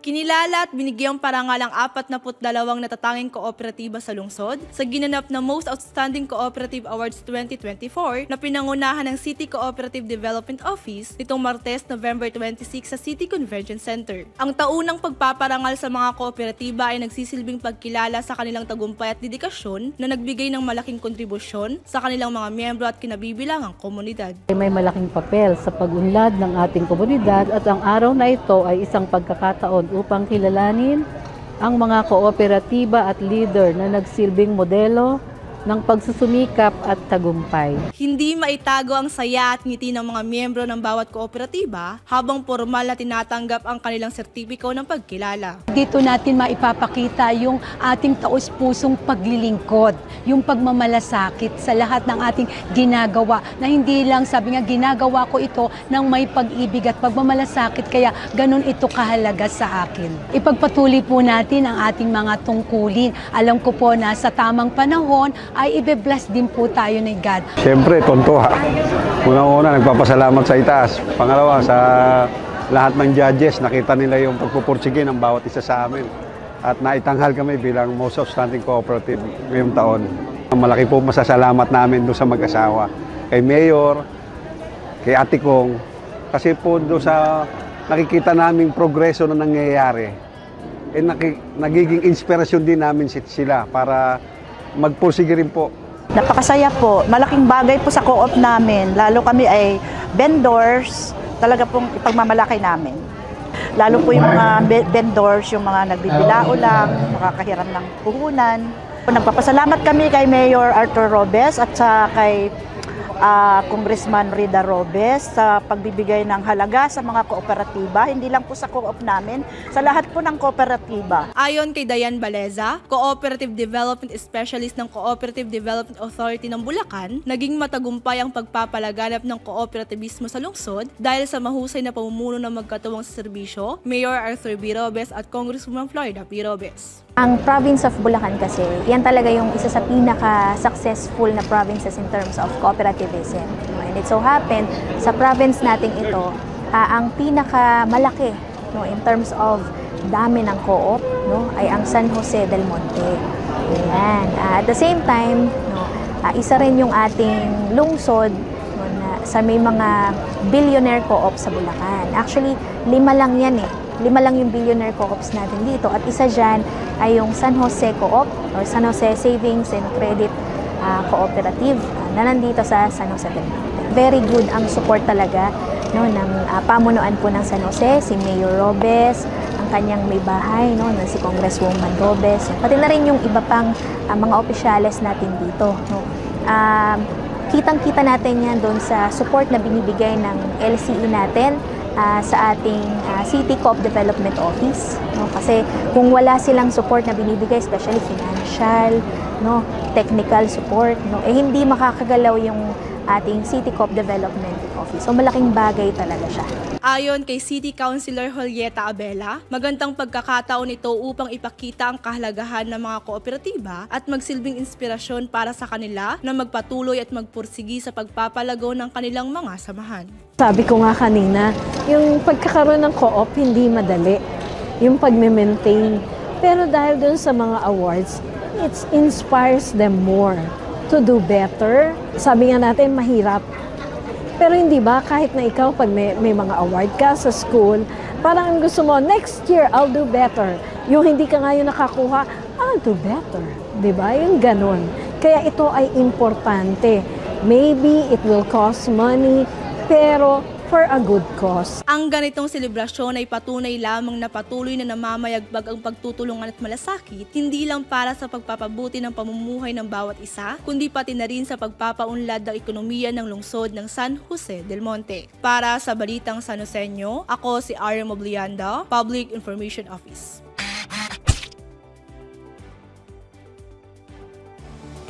Kinilala at binigyang parangal ang 42 natatanging kooperatiba sa lungsod sa ginanap na Most Outstanding Cooperative Awards 2024 na pinangunahan ng City Cooperative Development Office nitong Martes, November 26 sa City Convention Center. Ang taunang pagpaparangal sa mga kooperatiba ay nagsisilbing pagkilala sa kanilang tagumpay at dedikasyon na nagbigay ng malaking kontribusyon sa kanilang mga miyembro at kinabibilangang komunidad. May malaking papel sa pag-unlad ng ating komunidad at ang araw na ito ay isang pagkakataon upang kilalanin ang mga kooperatiba at leader na nagsilbing modelo ng pagsusumikap at tagumpay. Hindi maitago ang saya at ngiti ng mga miyembro ng bawat kooperatiba habang formal na tinatanggap ang kanilang sertipiko ng pagkilala. Dito natin maipapakita yung ating taos-pusong paglilingkod, yung pagmamalasakit sa lahat ng ating ginagawa na hindi lang sabi nga ginagawa ko ito ng may pag-ibig at pagmamalasakit kaya ganun ito kahalaga sa akin. Ipagpatuloy po natin ang ating mga tungkulin. Alam ko po na sa tamang panahon ay ibe-bless din po tayo ni God. Siyempre, tontuha. Unang-una, nagpapasalamat sa itaas. Pangalawa, sa lahat ng judges, nakita nila yung pagpupursige ng bawat isa sa amin. At naitanghal kami bilang Most Outstanding Cooperative ngayong taon. Malaki po masasalamat namin doon sa mag-asawa. Kay Mayor, kay Ate Kong. Kasi po doon sa nakikita naming progreso na nangyayari, nagiging inspirasyon din namin sila para magpursige rin po. Napakasaya po. Malaking bagay po sa co-op namin. Lalo kami ay vendors. Talaga pong ipagmamalaki namin. Lalo po yung mga vendors, yung mga nagbibilao lang, nakakahiram ng puhunan. Nagpapasalamat kami kay Mayor Arthur Robes at sa kay Congressman Rida Robes sa pagbibigay ng halaga sa mga kooperatiba, hindi lang po sa co-op namin, sa lahat po ng kooperatiba. Ayon kay Dayan Baleza, Cooperative Development Specialist ng Cooperative Development Authority ng Bulacan, naging matagumpay ang pagpapalaganap ng kooperativismo sa lungsod dahil sa mahusay na pamumuno ng magkatuwang serbisyo, Mayor Arthur B. Robes at Congresswoman Florida P. Robes. Ang province of Bulacan kasi, yan talaga yung isa sa pinaka-successful na provinces in terms of cooperativism. And it so happened, sa province natin ito, ang pinaka-malaki in terms of dami ng co-op ay ang San Jose del Monte. Ayan. At the same time, isa rin yung ating lungsod sa may mga billionaire co-op sa Bulacan. Actually, 5 lang yan eh. 5 lang yung billionaire co-ops natin dito at isa dyan ay yung San Jose Co-op or San Jose Savings and Credit Cooperative na nandito sa San Jose del Monte. Very good ang support talaga ng pamunuan po ng San Jose, si Mayor Robes, ang kanyang may bahay, na si Congresswoman Robes, pati na rin yung iba pang mga opisyales natin dito. Kitang-kita natin yan doon sa support na binibigay ng LCE natin sa ating City Co-op Development Office. Kasi kung wala silang support na binibigay, especially financial, technical support, hindi makakagalaw yung ating City Co-op Development Office. So malaking bagay talaga siya. Ayon kay City Councilor Julieta Abela, magandang pagkakataon ito upang ipakita ang kahalagahan ng mga kooperatiba at magsilbing inspirasyon para sa kanila na magpatuloy at magpursigi sa pagpapalago ng kanilang mga samahan. Sabi ko nga kanina, yung pagkakaroon ng co-op hindi madali. Yung pag-maintain. Pero dahil dun sa mga awards, it inspires them more to do better. Sabi nga natin, mahirap. Pero hindi ba, kahit na ikaw, pag may mga award ka sa school, parang gusto mo, next year, I'll do better. Yung hindi ka ngayon nakakuha, I'll do better. Diba? Yung ganun. Kaya ito ay importante. Maybe it will cost money, pero for a good cause. Ang ganitong selebrasyon ay patunay lamang na patuloy na namamayagpag ang pagtutulungan at malasakit, hindi lang para sa pagpapabuti ng pamumuhay ng bawat isa, kundi pati na rin sa pagpapaunlad ng ekonomiya ng lungsod ng San Jose del Monte. Para sa Balitang San Joseño, ako si Ariam Oblianda, Public Information Office.